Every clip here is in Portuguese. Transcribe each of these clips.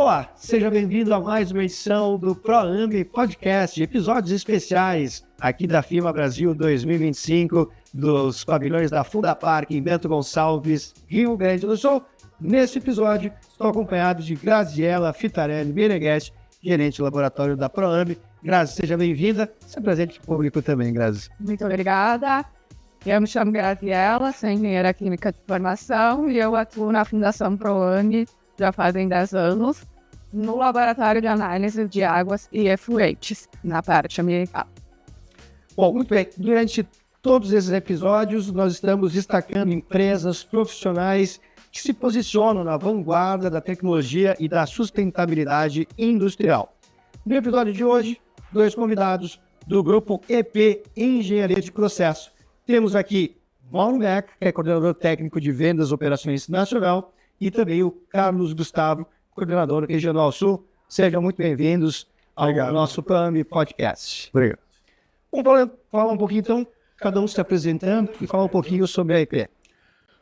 Olá, seja bem-vindo a mais uma edição do ProAmbi Podcast, episódios especiais aqui da Firma Brasil 2025, dos pavilhões da Fundapark em Bento Gonçalves, Rio Grande do Sul. Nesse episódio, estou acompanhado de Graziela Fitarelli Meneghetti, gerente de laboratório da ProAmbi. Grazi, seja bem-vinda. Se apresente para o público também, Grazi. Muito obrigada. Eu me chamo Graziela, sou engenheira química de formação e eu atuo na Fundação ProAmbi já fazem 10 anos, no laboratório de análise de águas e efluentes, na parte ambiental. Bom, muito bem. Durante todos esses episódios, nós estamos destacando empresas profissionais que se posicionam na vanguarda da tecnologia e da sustentabilidade industrial. No episódio de hoje, 2 convidados do grupo EP Engenharia de Processo. Temos aqui Mauro Meca, que é coordenador técnico de vendas e operações nacional, e também o Carlos Gustavo, coordenador regional sul. Sejam muito bem-vindos ao nosso ProAmbi Podcast. Obrigado. Vamos falar um pouquinho, então, cada um se apresentando e falar um pouquinho sobre a EP.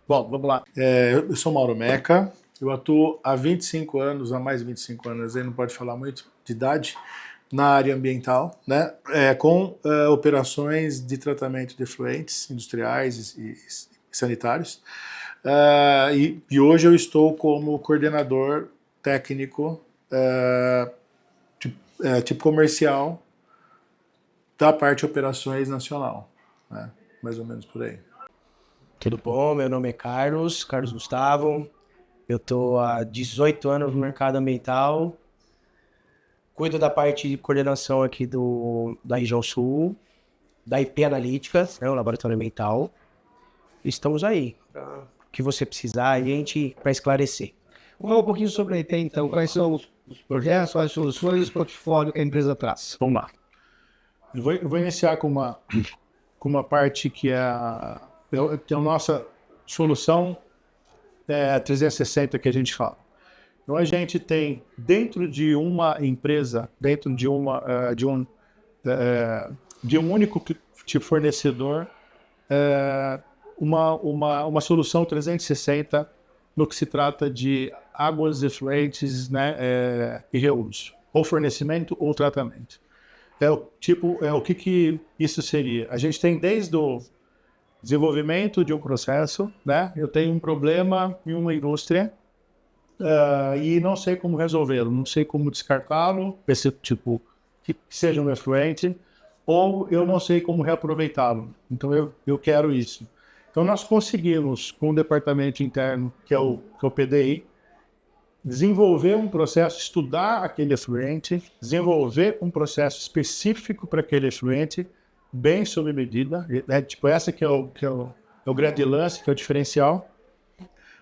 Bom, vamos lá. Eu sou Mauro Meca, eu atuo há 25 anos, há mais de 25 anos, aí não pode falar muito de idade, na área ambiental, né? Com operações de tratamento de efluentes industriais e sanitários. E hoje eu estou como coordenador técnico tipo comercial da parte de operações nacional, né? Mais ou menos por aí. Tudo bom? Meu nome é Carlos Gustavo. Eu estou há 18 anos no mercado ambiental. Cuido da parte de coordenação aqui da região sul, da IP Analíticas, né, o laboratório ambiental. Estamos aí, para o que você precisar, a gente para esclarecer. Vamos falar um pouquinho sobre a EP, então. Quais são os projetos, quais as soluções e os portfólios que a empresa traz? Vamos lá. Eu vou iniciar com uma parte que é a nossa solução 360 que a gente fala. Então a gente tem dentro de uma empresa, dentro de um único fornecedor, uma solução 360 no que se trata de águas, efluentes, né, e reuso, ou fornecimento ou tratamento. O que isso seria? A gente tem desde o desenvolvimento de um processo, né? Eu tenho um problema em uma indústria e não sei como resolvê-lo, não sei como descartá-lo, que seja um efluente, ou eu não sei como reaproveitá-lo. Então eu quero isso. Então nós conseguimos, com o departamento interno, que é o PDI, desenvolver um processo, estudar aquele efluente, desenvolver um processo específico para aquele efluente, bem sob medida, né? Essa que é o grande lance, que é o diferencial,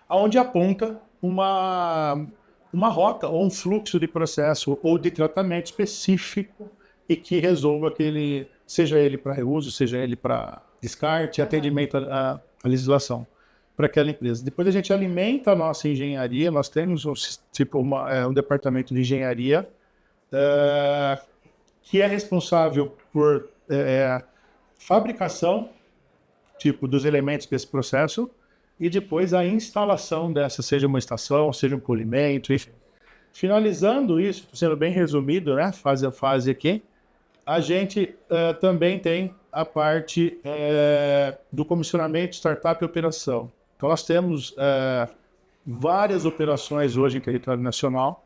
onde aponta uma rota ou um fluxo de processo ou de tratamento específico e que resolva aquele, seja ele para reuso, seja ele para descarte, atendimento à legislação para aquela empresa. Depois a gente alimenta a nossa engenharia, nós temos um departamento de engenharia que é responsável por fabricação dos elementos desse processo e depois a instalação dessa, seja uma estação, seja um polimento, enfim. Finalizando isso, sendo bem resumido, né, fase a fase aqui, a gente também tem a parte do comissionamento, startup e operação. Então nós temos várias operações hoje em território nacional,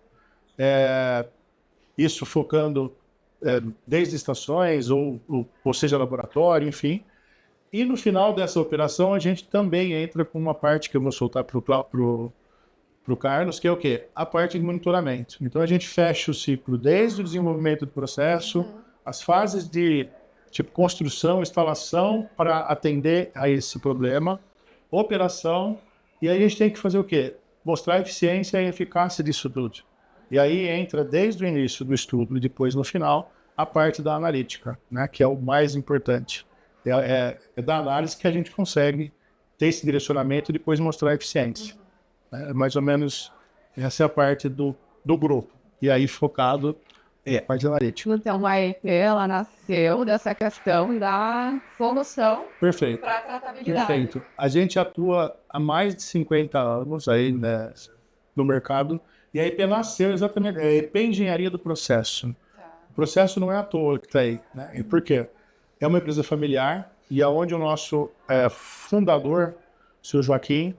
isso focando desde estações, ou seja, laboratório, enfim. E no final dessa operação, a gente também entra com uma parte que eu vou soltar para o Carlos, que é o quê? A parte de monitoramento. Então, a gente fecha o ciclo desde o desenvolvimento do processo, as fases de construção, instalação, para atender a esse problema, operação, e aí a gente tem que fazer o quê? Mostrar a eficiência e a eficácia disso tudo. E aí entra desde o início do estudo e depois no final a parte da analítica, né, que é o mais importante. É da análise que a gente consegue ter esse direcionamento e depois mostrar a eficiência. Mais ou menos essa é a parte do grupo. E aí focado na parte analítica. Então a EP, ela nasceu dessa questão da solução para tratabilidade. Perfeito. A gente atua há mais de 50 anos aí, né, no mercado E a IP nasceu exatamente, é a IP Engenharia do Processo. O processo não é à toa que está aí, né? E por quê? É uma empresa familiar e aonde o nosso fundador, o senhor Joaquim,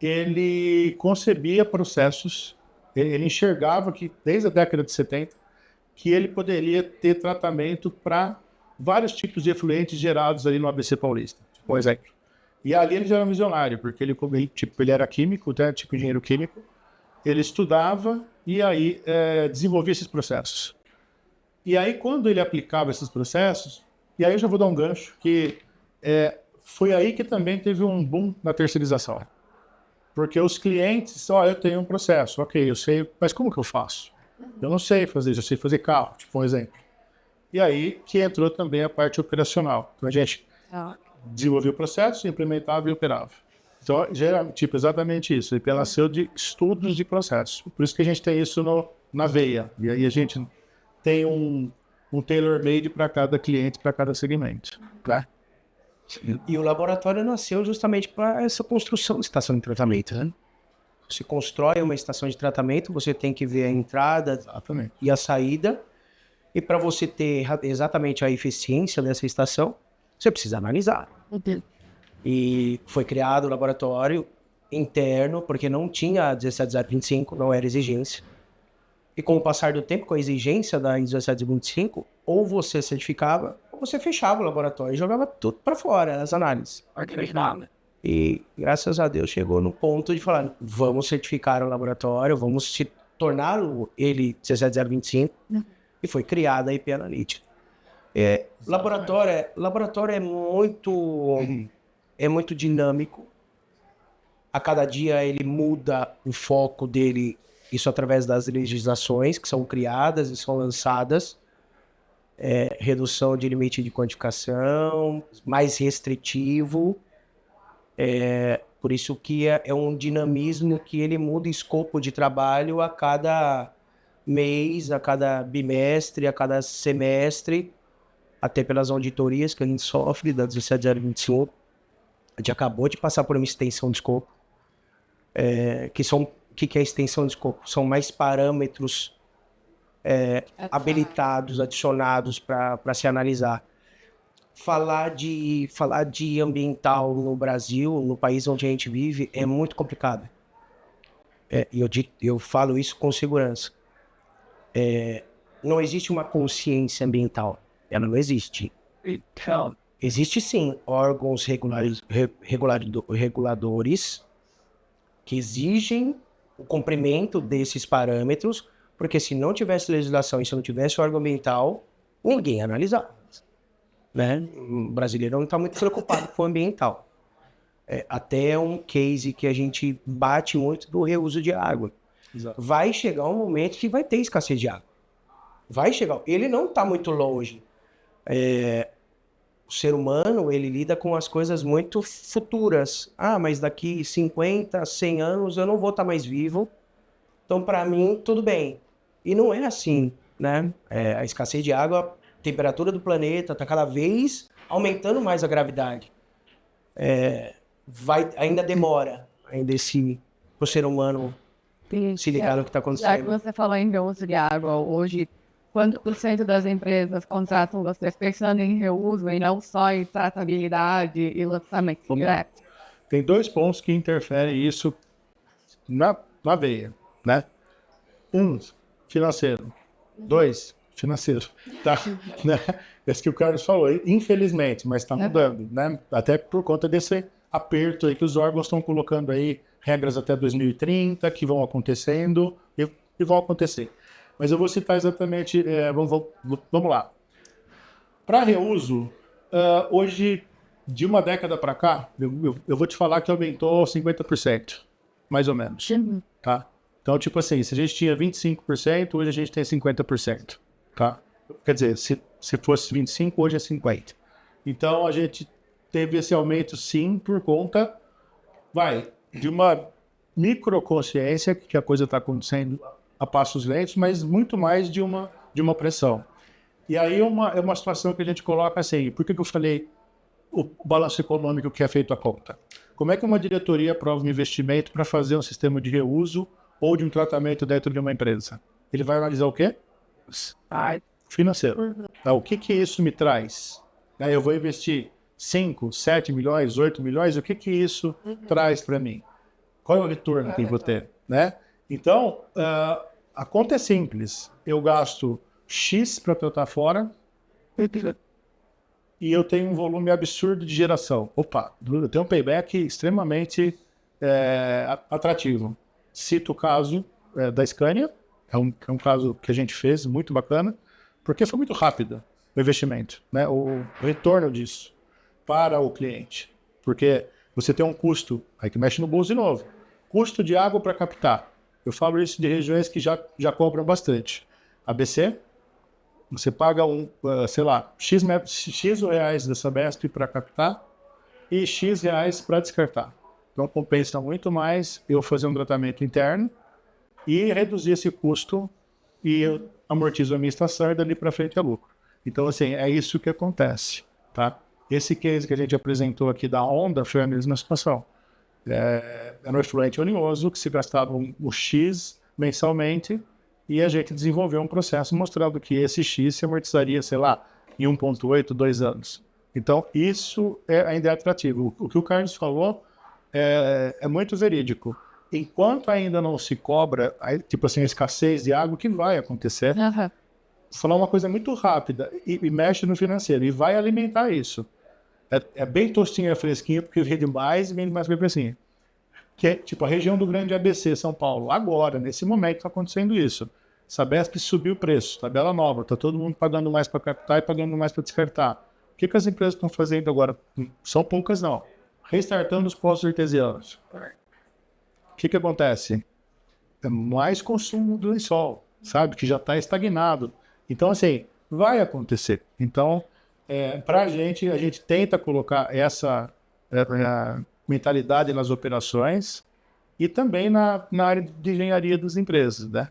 ele concebia processos, ele enxergava que desde a década de 70 que ele poderia ter tratamento para vários tipos de efluentes gerados ali no ABC Paulista, por exemplo. E ali ele já era um visionário, porque ele era químico, né, tipo engenheiro químico, ele estudava e aí desenvolvia esses processos. E aí quando ele aplicava esses processos, e aí eu já vou dar um gancho, que foi aí que também teve um boom na terceirização. Porque os clientes, eu tenho um processo, ok, eu sei, mas como que eu faço? Eu não sei fazer isso, eu sei fazer carro, tipo um exemplo. E aí que entrou também a parte operacional. Então a gente desenvolvia o processo, implementava e operava. Então, tipo, exatamente isso. Ele nasceu de estudos de processo. Por isso que a gente tem isso na veia. E aí a gente tem um tailor-made para cada cliente, para cada segmento. Tá? E o laboratório nasceu justamente para essa construção de estação de tratamento, né? Você constrói uma estação de tratamento, você tem que ver a entrada Exatamente. e a saída. E para você ter exatamente a eficiência dessa estação, você precisa analisar. E foi criado o laboratório interno, porque não tinha a 17025, não era exigência. E com o passar do tempo, com a exigência da 17025, ou você certificava, ou você fechava o laboratório e jogava tudo para fora, as análises. E graças a Deus chegou no ponto de falar, vamos certificar o laboratório, vamos se tornar ele 17025, e foi criada a IP Analytics. Laboratório é muito dinâmico. A cada dia ele muda o foco dele, isso através das legislações que são criadas e são lançadas. Redução de limite de quantificação, mais restritivo. Por isso que é um dinamismo que ele muda o escopo de trabalho a cada mês, a cada bimestre, a cada semestre, até pelas auditorias que a gente sofre da 17025. A gente acabou de passar por uma extensão de escopo. Que é extensão de escopo? São mais parâmetros habilitados, adicionados para se analisar. Falar de ambiental no Brasil, no país onde a gente vive, é muito complicado. E eu falo isso com segurança. Não existe uma consciência ambiental. Ela não existe. Existe sim órgãos reguladores que exigem o cumprimento desses parâmetros, porque se não tivesse legislação e se não tivesse órgão ambiental, ninguém ia analisar. Né? O brasileiro não está muito preocupado com o ambiental. Até um case que a gente bate muito do reuso de água. Exato. Vai chegar um momento que vai ter escassez de água. Vai chegar. Ele não está muito longe. O ser humano, ele lida com as coisas muito futuras. Mas daqui 50, 100 anos eu não vou estar mais vivo. Então, para mim, tudo bem. E não é assim, né? A escassez de água, a temperatura do planeta está cada vez aumentando mais a gravidade. Ainda demora para o ser humano se ligar no que está acontecendo. Já que você falou em reuso de água, hoje, quanto por cento das empresas contratam vocês pensando em reuso e não só em tratabilidade e lançamento direto? Tem dois pontos que interferem isso na veia, né? Financeiro. 2, financeiro. Tá? Né? Esse que o Carlos falou, infelizmente, mas está mudando, né? Até por conta desse aperto aí que os órgãos estão colocando aí, regras até 2030, que vão acontecendo e vão acontecer. Mas eu vou citar exatamente, vamos lá. Para reuso, hoje, de uma década para cá, eu vou te falar que aumentou 50%, mais ou menos. Tá? Então, tipo assim, se a gente tinha 25%, hoje a gente tem 50%. Tá? Quer dizer, se fosse 25%, hoje é 50%. Então, a gente teve esse aumento, sim, por conta, de uma microconsciência que a coisa está acontecendo a passos lentos, mas muito mais de uma pressão. E aí é uma situação que a gente coloca assim, por que eu falei o balanço econômico que é feito à conta? Como é que uma diretoria aprova um investimento para fazer um sistema de reuso ou de um tratamento dentro de uma empresa? Ele vai analisar o quê? Financeiro. Tá, o que isso me traz? Aí eu vou investir 5, 7 milhões, 8 milhões, o que isso traz para mim? Qual é o retorno que eu vou ter? Né? Então, a conta é simples. Eu gasto X para tratar fora e eu tenho um volume absurdo de geração. Opa, eu tenho um payback extremamente atrativo. Cito o caso da Scania, é um caso que a gente fez, muito bacana, porque foi muito rápido o investimento, né? O retorno disso para o cliente. Porque você tem um custo, aí que mexe no bolso de novo, custo de água para captar. Eu falo isso de regiões que já cobram bastante. ABC, você paga sei lá, X reais da Sabesp para captar e X reais para descartar. Então compensa muito mais eu fazer um tratamento interno e reduzir esse custo e eu amortizo a minha estação e dali para frente é lucro. Então, assim, é isso que acontece, tá? Esse case que a gente apresentou aqui da Honda foi a mesma situação. Era um efluente oleoso que se gastava um X mensalmente e a gente desenvolveu um processo mostrando que esse X se amortizaria, sei lá, em 1,8, 2 anos. Então, isso ainda é atrativo. O que o Carlos falou é muito verídico. Enquanto ainda não se cobra, tipo assim, a escassez de água, o que vai acontecer? Uhum. Vou falar uma coisa muito rápida e mexe no financeiro e vai alimentar isso. É bem tostinha, fresquinha, porque vende mais e vende mais bem fresquinha. Que é tipo a região do Grande ABC, São Paulo. Agora, nesse momento, está acontecendo isso. Sabesp subiu o preço, tabela nova, está todo mundo pagando mais para captar e pagando mais para descartar. O que as empresas estão fazendo agora? São poucas, não. Restartando os postos artesianos. O que acontece? É mais consumo do lençol, sabe? Que já está estagnado. Então, assim, vai acontecer. Então, para a gente tenta colocar essa mentalidade nas operações e também na área de engenharia das empresas, né?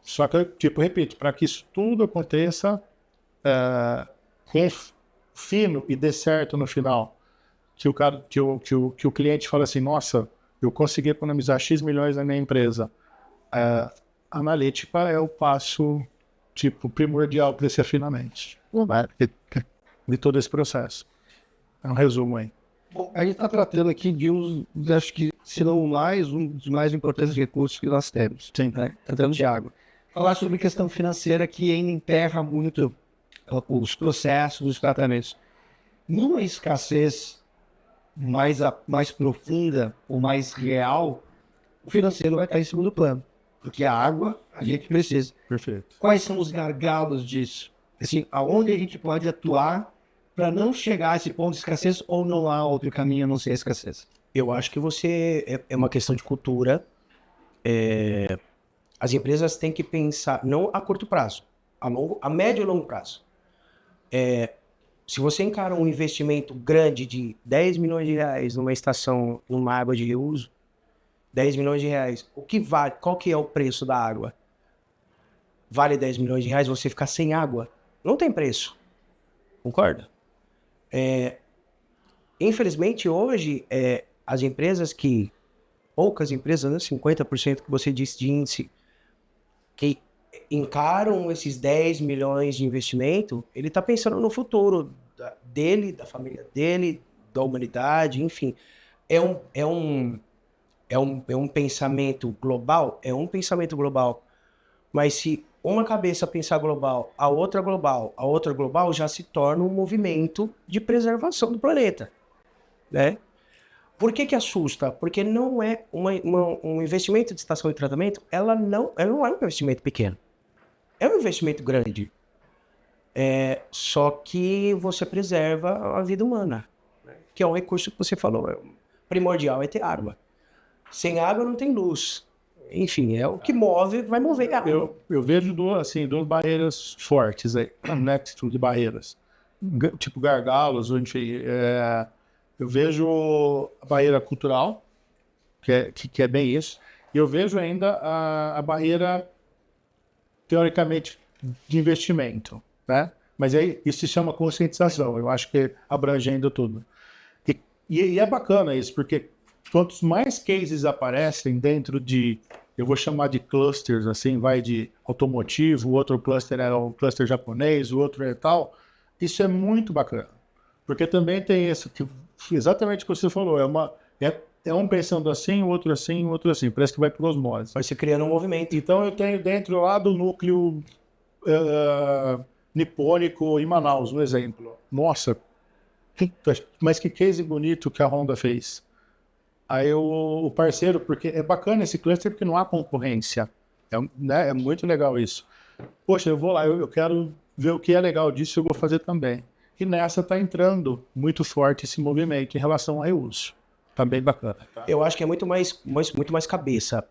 Só que, tipo, repito, para que isso tudo aconteça fino e dê certo no final, que o cliente fala assim, nossa, eu consegui economizar X milhões na minha empresa. A analítica é o passo, tipo, primordial para esse afinamento de todo esse processo. É um resumo aí. Bom, a gente está tratando aqui de acho que, se não mais, um dos mais importantes recursos que nós temos. Sim. Né? Tratando de água. Falar sobre questão financeira que ainda enterra muito os processos, os tratamentos. Numa escassez mais profunda ou mais real, o financeiro vai estar em segundo plano. Porque a água a gente precisa. Perfeito. Quais são os gargalos disso? Assim, aonde a gente pode atuar para não chegar a esse ponto de escassez ou não há outro caminho a não ser a escassez? Eu acho que é uma questão de cultura. As empresas têm que pensar, não a curto prazo, a médio e longo prazo. Se você encara um investimento grande de 10 milhões de reais numa estação, numa água de reuso, 10 milhões de reais, qual que é o preço da água? Vale 10 milhões de reais você ficar sem água? Não tem preço. Concorda? Infelizmente, hoje, as empresas poucas empresas, né, 50% que você disse de índice, que encaram esses 10 milhões de investimento, ele está pensando no futuro dele, da família dele, da humanidade, enfim. É um pensamento global? É um pensamento global. Mas se uma cabeça pensar global, a outra global, já se torna um movimento de preservação do planeta, né? Por que assusta? Porque não é um investimento de estação de tratamento, ela não é um investimento pequeno. É um investimento grande. Só que você preserva a vida humana, né? Que é um recurso que você falou, primordial é ter água. Sem água não tem luz. Enfim, é o que vai mover a água. Eu vejo duas barreiras fortes aí, né? De barreiras. Tipo gargalos, enfim. Eu vejo a barreira cultural, que é bem isso. E eu vejo ainda a barreira, teoricamente, de investimento, né? Mas aí isso se chama conscientização. Eu acho que abrangendo tudo. E é bacana isso, porque quantos mais cases aparecem dentro de, eu vou chamar de clusters, assim, vai de automotivo, o outro cluster é um cluster japonês, o outro é tal, isso é muito bacana. Porque também tem esse, exatamente o que você falou, é um pensando assim, o outro assim, o outro assim, parece que vai por osmose. Vai se criando um movimento. Então eu tenho dentro lá do núcleo nipônico em Manaus, um exemplo. Nossa, mas que case bonito que a Honda fez. Aí o parceiro, porque é bacana esse cluster porque não há concorrência. Né, é muito legal isso. Poxa, eu vou lá, eu quero ver o que é legal disso, eu vou fazer também. E nessa está entrando muito forte esse movimento em relação ao reuso. Tá bem bacana. Tá? Eu acho que é muito mais cabeça.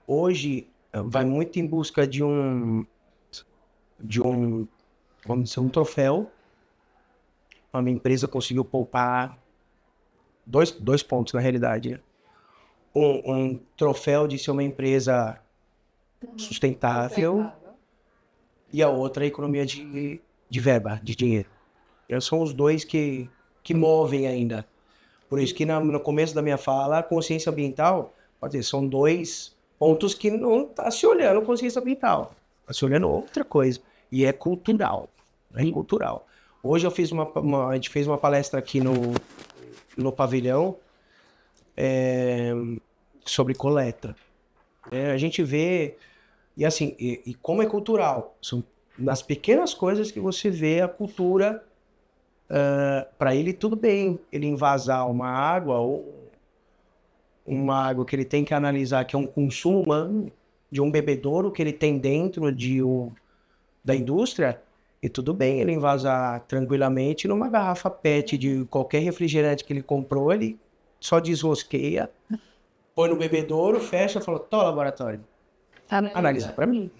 Hoje vai muito em busca de um vamos dizer, um troféu. A minha empresa conseguiu poupar dois pontos na realidade. Né? Um troféu de ser uma empresa sustentável e a outra a economia de verba, de dinheiro. São os dois que movem ainda. Por isso que no começo da minha fala, a consciência ambiental, pode dizer, são dois pontos que não está se olhando consciência ambiental. Está se olhando outra coisa. E é cultural. É cultural. Hoje a gente fez uma palestra aqui no pavilhão sobre coleta. A gente vê, e assim, e como é cultural. São nas pequenas coisas que você vê a cultura. Para ele tudo bem ele invasar uma água ou uma água que ele tem que analisar que é um consumo humano de um bebedouro que ele tem dentro da indústria, e tudo bem ele invasar tranquilamente numa garrafa PET de qualquer refrigerante que ele comprou, ele só desrosqueia, põe no bebedouro, fecha e fala, tô laboratório, analisa para mim.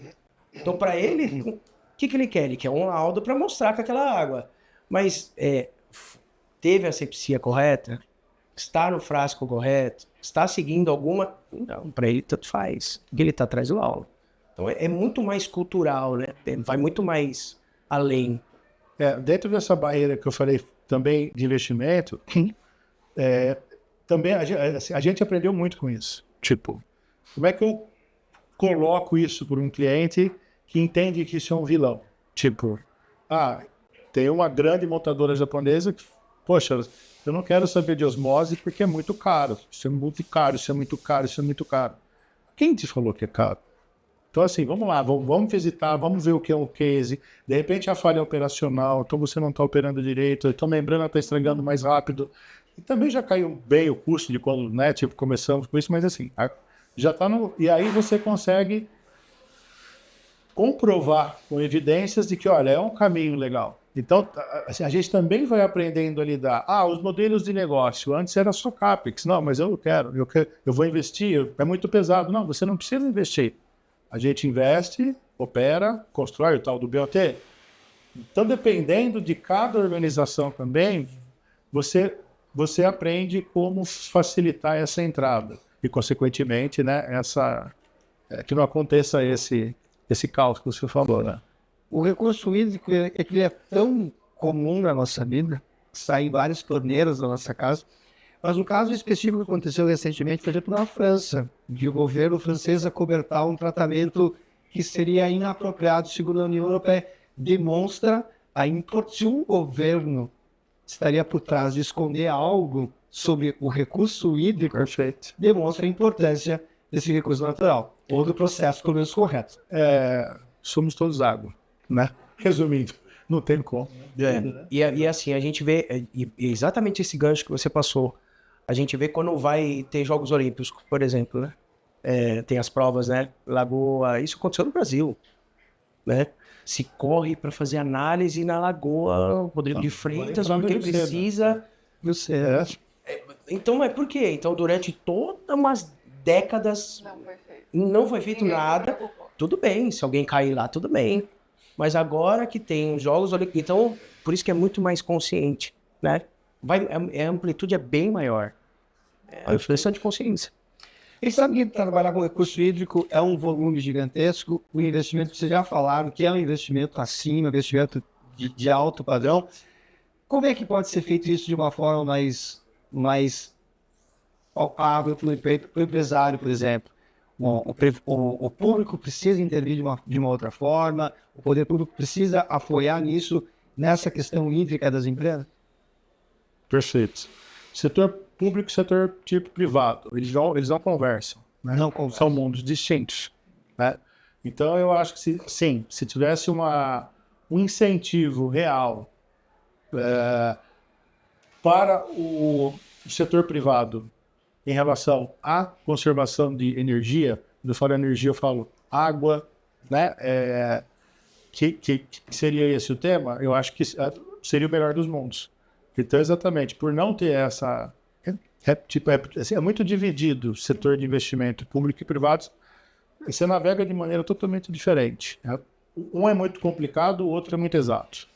Então para ele, o que ele quer? Ele quer um laudo para mostrar que aquela água, mas teve a asepsia correta? Está no frasco correto? Está seguindo alguma? Não, para ele tanto faz. Porque ele está atrás do laudo. Então é muito mais cultural, né? Vai muito mais além. Dentro dessa barreira que eu falei também de investimento, também a gente aprendeu muito com isso. Tipo, como é que eu coloco isso para um cliente que entende que isso é um vilão? Tipo, tem uma grande montadora japonesa que, poxa, eu não quero saber de osmose porque é muito caro. Isso é muito caro, isso é muito caro, isso é muito caro. Quem te falou que é caro? Então, assim, vamos lá, vamos visitar, vamos ver o que é um case. De repente, a falha é operacional, então você não está operando direito, então a membrana está estragando mais rápido. E também já caiu bem o custo de quando, né, tipo, começamos com isso, mas assim, já está no... E aí você consegue comprovar com evidências de que, olha, é um caminho legal. Então, assim, a gente também vai aprendendo a lidar. Os modelos de negócio, antes era só CAPEX. Não, mas eu vou investir, é muito pesado. Não, você não precisa investir. A gente investe, opera, constrói o tal do BOT. Então, dependendo de cada organização também, você aprende como facilitar essa entrada. E, consequentemente, né, que não aconteça esse caos que você falou, né? O recurso hídrico ele é tão comum na nossa vida, sai em várias torneiras da nossa casa, mas um caso específico que aconteceu recentemente, por exemplo, na França, de o governo francês acobertar um tratamento que seria inapropriado, segundo a União Europeia, demonstra se um governo estaria por trás de esconder algo sobre o recurso hídrico, perfeito, demonstra a importância desse recurso natural, ou do processo, pelo menos, correto. Somos todos água, né? Resumindo, não tem como. E assim, a gente vê exatamente esse gancho que você passou. A gente vê quando vai ter Jogos Olímpicos, por exemplo, né? Tem as provas, né? Lagoa, isso aconteceu no Brasil, né? Se corre para fazer análise na Lagoa Rodrigo de Freitas, porque ele precisa... Então, mas por quê? Então, durante todas umas décadas, não foi feito nada. Tudo bem, se alguém cair lá, tudo bem. Mas agora que tem os Jogos Olímpicos, então, por isso que é muito mais consciente, né? A amplitude é bem maior. A influência de consciência. Ele sabe que trabalhar com recurso hídrico é um volume gigantesco, o investimento que vocês já falaram, que é um investimento acima, investimento de alto padrão. Como é que pode ser feito isso de uma forma mais palpável para o empresário, por exemplo. O público precisa intervir de uma outra forma, o poder público precisa apoiar nisso, nessa questão hídrica das empresas? Perfeito. Setor público e setor tipo privado, eles não conversam. Né? Não conversam. São mundos distintos. Né? Então, eu acho que se tivesse um incentivo real para o setor privado em relação à conservação de energia, quando eu falo energia, eu falo água, né? Que seria esse o tema, eu acho que seria o melhor dos mundos. Então, exatamente, por não ter essa... É muito dividido o setor de investimento público e privado, e você navega de maneira totalmente diferente. Né? Um é muito complicado, o outro é muito exato.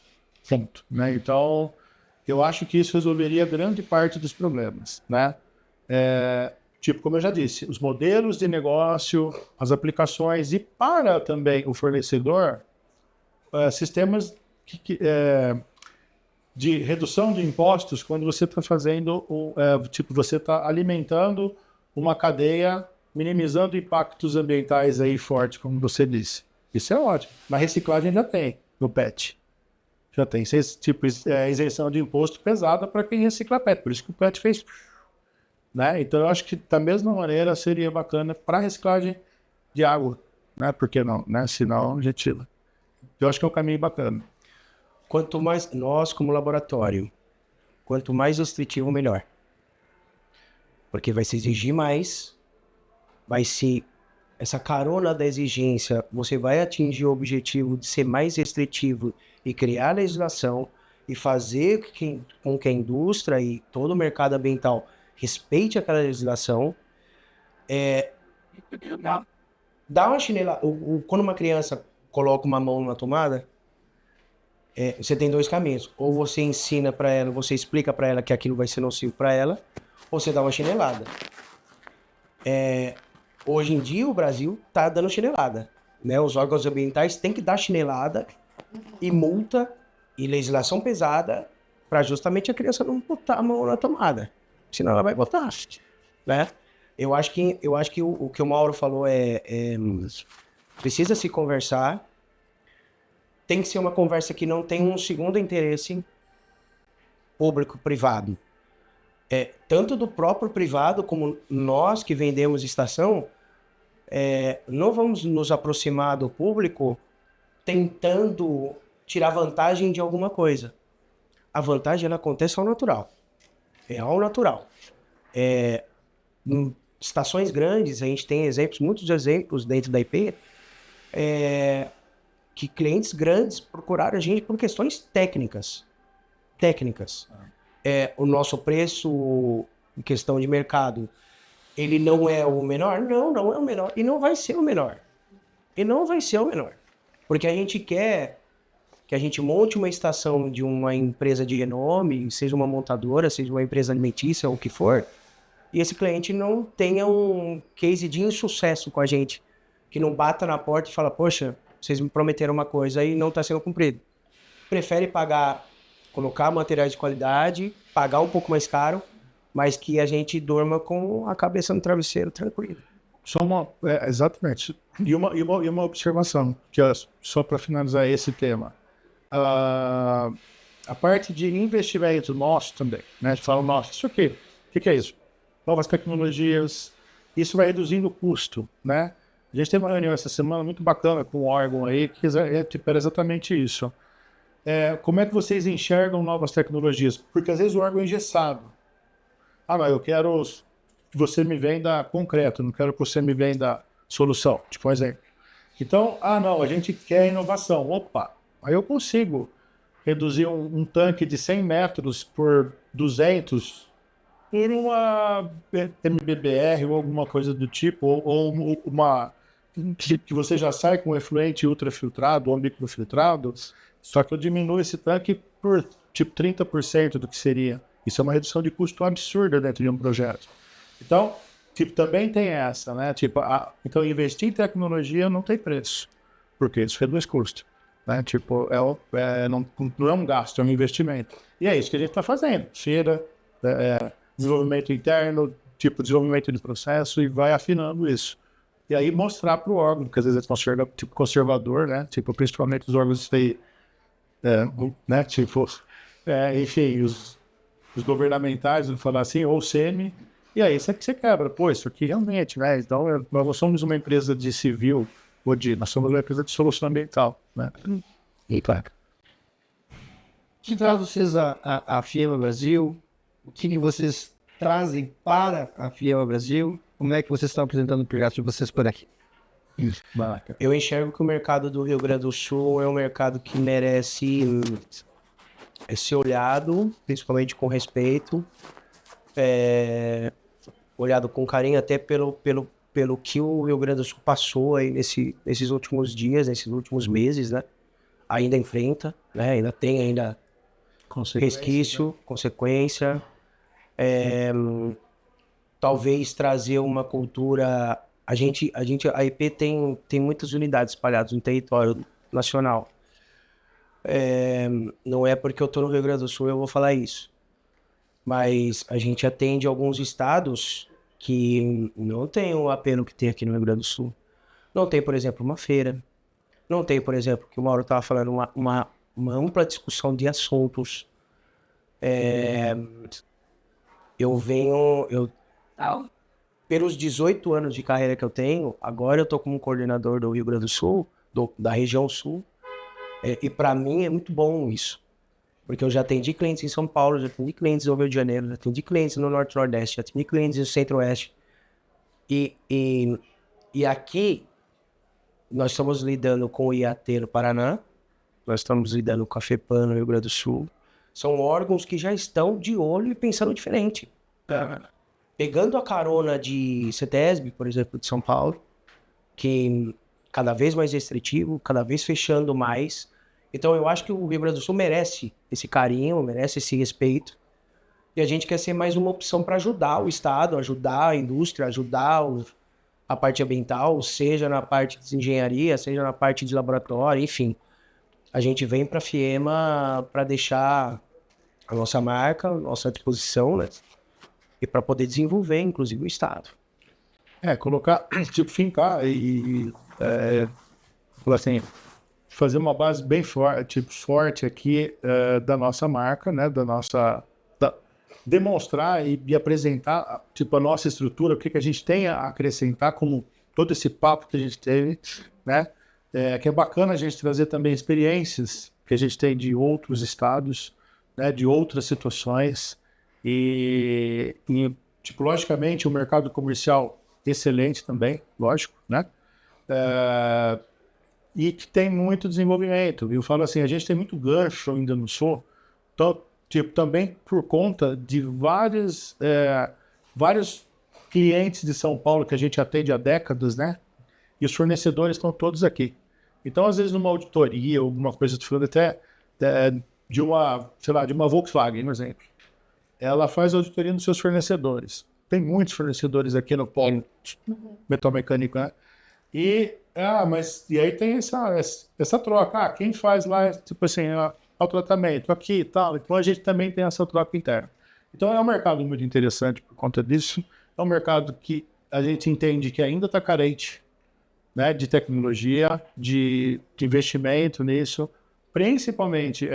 Ponto. Né? Então, eu acho que isso resolveria grande parte dos problemas. Né? Como eu já disse, os modelos de negócio, as aplicações e para também o fornecedor, sistemas de redução de impostos quando você está fazendo, você está alimentando uma cadeia, minimizando impactos ambientais aí fortes, como você disse. Isso é ótimo. Na reciclagem já tem, no PET. Já tem isenção de imposto pesada para quem recicla PET. Por isso que o PET fez... Né? Então, eu acho que da mesma maneira seria bacana para a reciclagem de água. Né? Por que não? Né? Senão, a gente... Eu acho que é um caminho bacana. Quanto mais nós, como laboratório, quanto mais restritivo, melhor. Porque vai se exigir mais, vai ser essa carona da exigência, você vai atingir o objetivo de ser mais restritivo e criar legislação e fazer com que a indústria e todo o mercado ambiental respeite aquela legislação. Dá uma chinela. Quando uma criança coloca uma mão na tomada, você tem dois caminhos. Ou você ensina para ela, você explica para ela que aquilo vai ser nocivo para ela, ou você dá uma chinelada. Hoje em dia o Brasil tá dando chinelada. Né? Os órgãos ambientais têm que dar chinelada e multa e legislação pesada para justamente a criança não botar a mão na tomada. Senão ela vai botar. Né? Eu acho que o que o Mauro falou precisa se conversar. Tem que ser uma conversa que não tem um segundo interesse público-privado. Tanto do próprio privado, como nós que vendemos estação, não vamos nos aproximar do público tentando tirar vantagem de alguma coisa. A vantagem ela acontece ao natural. Ao natural. Em estações grandes, a gente tem muitos exemplos dentro da IP, que clientes grandes procuraram a gente por questões técnicas. O nosso preço em questão de mercado, ele não é o menor? Não é o menor. E não vai ser o menor. Porque a gente quer que a gente monte uma estação de uma empresa de renome, seja uma montadora, seja uma empresa alimentícia, ou o que for, e esse cliente não tenha um case de insucesso com a gente, que não bata na porta e fala, poxa, vocês me prometeram uma coisa e não está sendo cumprido. Prefere colocar materiais de qualidade, pagar um pouco mais caro, mas que a gente durma com a cabeça no travesseiro tranquilo. Exatamente. E uma observação, que só para finalizar esse tema. A parte de investimento nosso também, né? A gente fala, nossa, isso aqui, o que é isso? Novas tecnologias, isso vai reduzindo o custo, né? A gente teve uma reunião essa semana muito bacana com um órgão aí, que era exatamente isso. Como é que vocês enxergam novas tecnologias? Porque às vezes o órgão é engessado. Não, eu quero que você me venda concreto, não quero que você me venda solução, tipo um exemplo. Então, não, a gente quer inovação. Opa, aí eu consigo reduzir um tanque de 100 metros por 200 por uma MBBR ou alguma coisa do tipo, ou uma que você já sai com efluente ultrafiltrado ou microfiltrado, só que eu diminuo esse tanque por tipo 30% do que seria. Isso é uma redução de custo absurda dentro de um projeto. Então, também tem essa, né? Então, investir em tecnologia não tem preço, porque isso reduz custo. Né? Não é um gasto, é um investimento. E é isso que a gente está fazendo. Feira, desenvolvimento interno, tipo, desenvolvimento de processo e vai afinando isso. E aí mostrar para o órgão, porque às vezes é tipo conservador, né? Tipo, principalmente os órgãos de né? Tipo, enfim, os governamentais, vamos falar assim, ou o SEMI, e aí você quebra. Pô, isso aqui realmente, né? Então, nós não somos uma empresa de civil, nós somos uma empresa de solução ambiental, né? E claro. Que traz vocês a FIEMA Brasil? O que vocês trazem para a FIEMA Brasil? Como é que vocês estão apresentando o projeto de vocês por aqui? Eu enxergo que o mercado do Rio Grande do Sul é um mercado que merece ser olhado, principalmente com respeito, olhado com carinho, até pelo que o Rio Grande do Sul passou aí nesses últimos dias, nesses últimos meses, né? Ainda enfrenta, né? Ainda tem resquício, consequência. Talvez trazer uma cultura. A IP tem muitas unidades espalhadas no território nacional. Não é porque eu estou no Rio Grande do Sul eu vou falar isso. Mas a gente atende alguns estados que não tem o apelo que tem aqui no Rio Grande do Sul. Não tem, por exemplo, uma feira. Não tem, por exemplo, que o Mauro estava falando, uma ampla discussão de assuntos. Pelos 18 anos de carreira que eu tenho, agora eu estou como coordenador do Rio Grande do Sul, da região sul, e para mim é muito bom isso, porque eu já atendi clientes em São Paulo, já atendi clientes no Rio de Janeiro, já atendi clientes no Norte e Nordeste, já atendi clientes no Centro-Oeste, e aqui nós estamos lidando com o IAT no Paraná, nós estamos lidando com a FEPAM no Rio Grande do Sul, são órgãos que já estão de olho e pensando diferente. Pegando a carona de CETESB, por exemplo, de São Paulo, que cada vez mais restritivo, cada vez fechando mais. Então eu acho que o Rio Grande do Sul merece esse carinho, merece esse respeito. E a gente quer ser mais uma opção para ajudar o Estado, ajudar a indústria, ajudar a parte ambiental, seja na parte de engenharia, seja na parte de laboratório, enfim. A gente vem para a FIEMA para deixar a nossa marca, a nossa disposição, né? E para poder desenvolver, inclusive, o Estado. Colocar, tipo, fincar assim, fazer uma base bem forte aqui da nossa marca, né? Demonstrar e apresentar, tipo, a nossa estrutura, o que a gente tem a acrescentar, como todo esse papo que a gente teve, né? Que é bacana a gente trazer também experiências que a gente tem de outros estados, né? De outras situações. E tipo, logicamente, o mercado comercial excelente também, lógico, né? E que tem muito desenvolvimento. Eu falo assim, a gente tem muito gancho ainda no Sul, então, tipo, também por conta de vários clientes de São Paulo que a gente atende há décadas, né? E os fornecedores estão todos aqui. Então, às vezes, numa auditoria, alguma coisa, estou falando até de uma Volkswagen, por exemplo. Ela faz auditoria nos seus fornecedores. Tem muitos fornecedores aqui no polo metal mecânico, né? E aí tem essa troca. Quem faz lá, tipo assim, o tratamento aqui e tal. Então a gente também tem essa troca interna. Então é um mercado muito interessante por conta disso. É um mercado que a gente entende que ainda está carente, né, de tecnologia, de investimento nisso, principalmente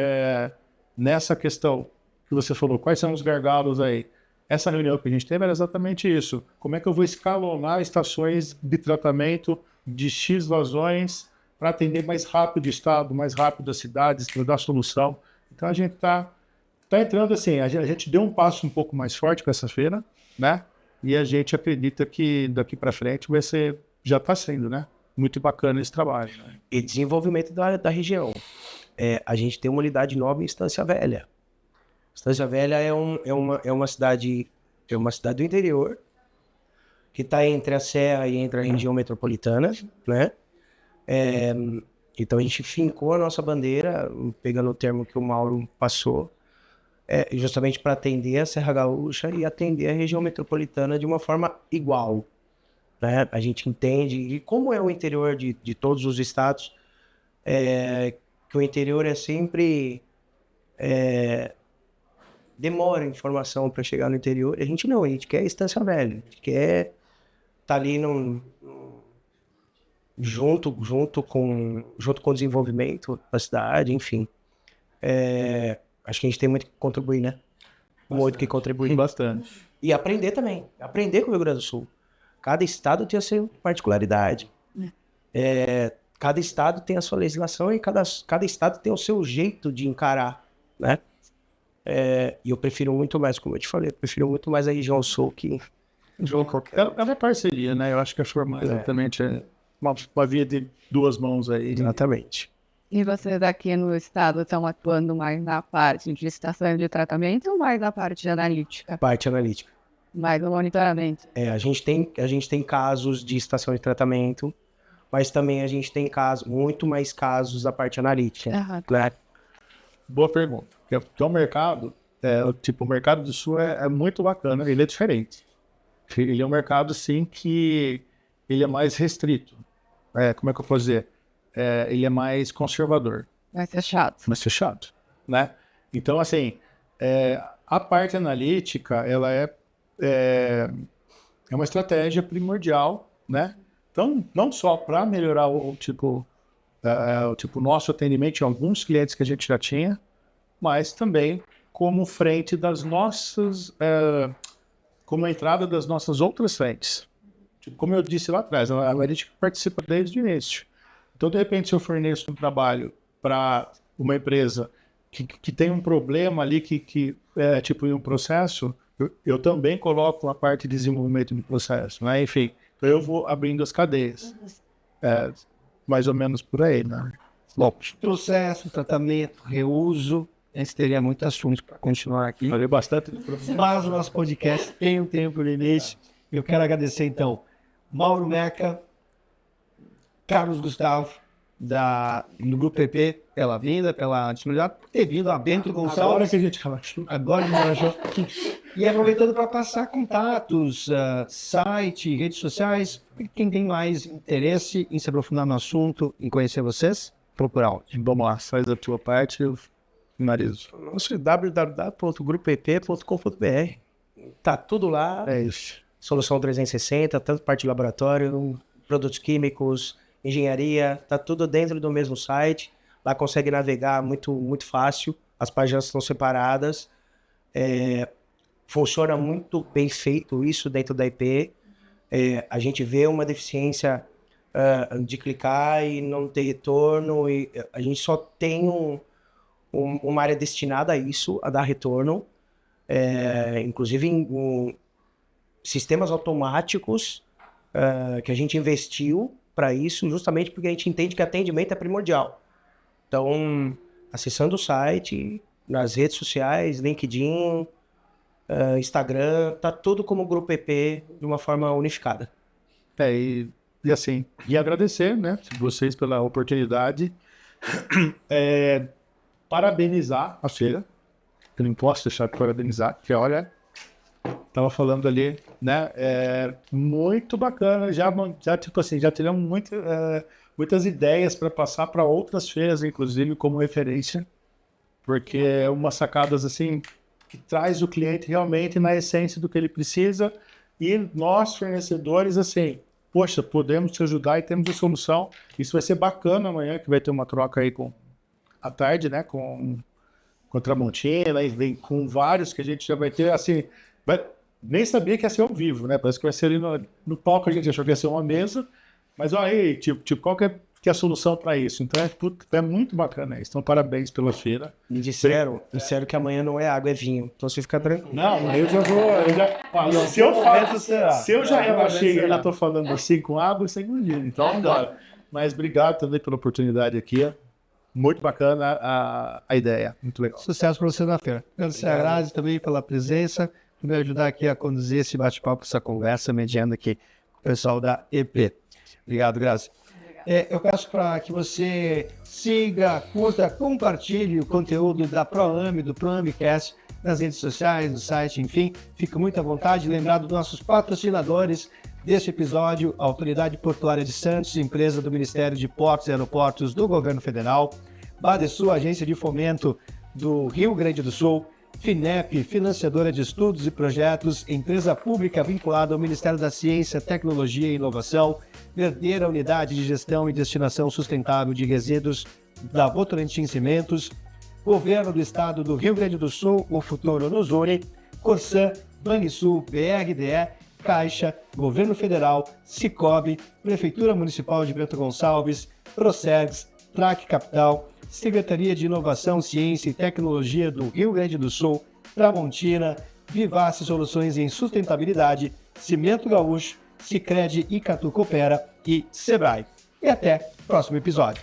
nessa questão que você falou, quais são os gargalos aí? Essa reunião que a gente teve era exatamente isso. Como é que eu vou escalonar estações de tratamento de X vazões para atender mais rápido o estado, mais rápido as cidades, para dar solução? Então a gente está entrando assim, a gente deu um passo um pouco mais forte com essa feira, né? E a gente acredita que daqui para frente já está sendo, né? Muito bacana esse trabalho. Né? E desenvolvimento da região. A gente tem uma unidade nova em Estância Velha. Estância Velha é uma cidade do interior que está entre a Serra e entre a região metropolitana, né? Então a gente fincou a nossa bandeira, pegando o termo que o Mauro passou, justamente para atender a Serra Gaúcha e atender a região metropolitana de uma forma igual, né? A gente entende, e como é o interior de todos os estados, que o interior é sempre demora informação para chegar no interior. A gente não, a gente quer Estância Velha, a gente quer estar ali junto com o desenvolvimento da cidade, enfim. Acho que a gente tem muito que contribuir, né? Muito que contribuir. Bastante. E aprender também. Aprender com o Rio Grande do Sul. Cada estado tem a sua particularidade. Cada estado tem a sua legislação e cada estado tem o seu jeito de encarar, né? E eu prefiro muito mais, como eu te falei, eu prefiro muito mais a região sul que... É uma parceria, né? Eu acho que a formar exatamente é uma via de duas mãos aí. Exatamente. E vocês aqui no estado estão atuando mais na parte de estação de tratamento ou mais na parte de analítica? Parte analítica. Mais no monitoramento? A gente tem casos de estação de tratamento, mas também a gente tem muito mais casos da parte analítica. Né? Boa pergunta. Porque o mercado, o mercado do Sul é muito bacana, ele é diferente. Ele é um mercado, assim, que ele é mais restrito. Como é que eu posso dizer? Ele é mais conservador. Mais fechado. Mais fechado, né? Então, assim, a parte analítica, ela é uma estratégia primordial, né? Então, não só para melhorar o nosso atendimento em alguns clientes que a gente já tinha, mas também como frente das nossas, como a entrada das nossas outras frentes. Como eu disse lá atrás, a analítica participa desde o início. Então, de repente, se eu forneço um trabalho para uma empresa que tem um problema ali, em um processo, eu também coloco a parte de desenvolvimento do processo, né? Enfim, então eu vou abrindo as cadeias. Mais ou menos por aí, né? Bom, processo, tratamento, reuso, a gente teria muito assunto para continuar aqui. Falei bastante. Mas o nosso podcast tem um tempo limite. Eu quero agradecer, então, Mauro Meca, Carlos Gustavo, do Grupo PP, pela vinda, pela disponibilidade, por ter vindo, a Bento Gonçalves. Agora que a gente relaxou. Agora que a gente relaxou. E aproveitando para passar contatos, site, redes sociais, quem tem mais interesse em se aprofundar no assunto, em conhecer vocês, procurar onde? Vamos lá, faz a tua parte e eu finalizo. Nosso é www.grupoep.com.br. Tá tudo lá. É isso. Solução 360, tanto parte de laboratório, produtos químicos, engenharia, tá tudo dentro do mesmo site. Lá consegue navegar muito, muito fácil. As páginas estão separadas. Funciona muito bem feito isso dentro da IP. A gente vê uma deficiência de clicar e não ter retorno. E a gente só tem uma área destinada a isso, a dar retorno. Inclusive em sistemas automáticos que a gente investiu para isso, justamente porque a gente entende que atendimento é primordial. Então, acessando o site, nas redes sociais, LinkedIn, Instagram, tá tudo como Grupo EP de uma forma unificada. E agradecer, né, vocês pela oportunidade, parabenizar a feira, eu não posso deixar de parabenizar, porque olha, tava falando ali, né, muito bacana, já tivemos muitas ideias para passar para outras feiras, inclusive como referência, porque é umas sacadas assim, que traz o cliente realmente na essência do que ele precisa, e nós, fornecedores, assim, poxa, podemos te ajudar e temos a solução. Isso vai ser bacana amanhã, que vai ter uma troca aí à tarde, né, com Tramontina, e vem com vários que a gente já vai ter, assim, nem sabia que ia ser ao vivo, né, parece que vai ser ali no palco, a gente achou que ia ser uma mesa, mas olha aí, qual que é a solução para isso? Então é muito bacana isso. Então parabéns pela feira. Me disseram que amanhã não é água, é vinho. Então você fica tranquilo. Não, eu já vou. Se eu já relaxei, eu já estou falando assim com água, sem vinho. Então, mas obrigado também pela oportunidade aqui. Muito bacana a ideia. Muito legal. Sucesso para você na feira. Agradecer a Grazi também pela presença, por me ajudar aqui a conduzir esse bate-papo, essa conversa, mediando aqui com o pessoal da EP. Obrigado, Grazi. Eu peço para que você siga, curta, compartilhe o conteúdo da ProAMI, do ProAMIcast, nas redes sociais, no site, enfim. Fique muito à vontade. Lembrar dos nossos patrocinadores deste episódio, a Autoridade Portuária de Santos, empresa do Ministério de Portos e Aeroportos do Governo Federal, Badesul, agência de fomento do Rio Grande do Sul, FINEP, financiadora de estudos e projetos, empresa pública vinculada ao Ministério da Ciência, Tecnologia e Inovação, herdeira unidade de gestão e destinação sustentável de resíduos da Votorantim Cimentos, Governo do Estado do Rio Grande do Sul, o futuro nos une, Corsan, Banrisul, BRDE, Caixa, Governo Federal, Sicobi, Prefeitura Municipal de Bento Gonçalves, Procergs, Trac Capital, Secretaria de Inovação, Ciência e Tecnologia do Rio Grande do Sul, Tramontina, Vivace Soluções em Sustentabilidade, Cimento Gaúcho, Sicredi e Catu Coopera e Sebrae. E até o próximo episódio.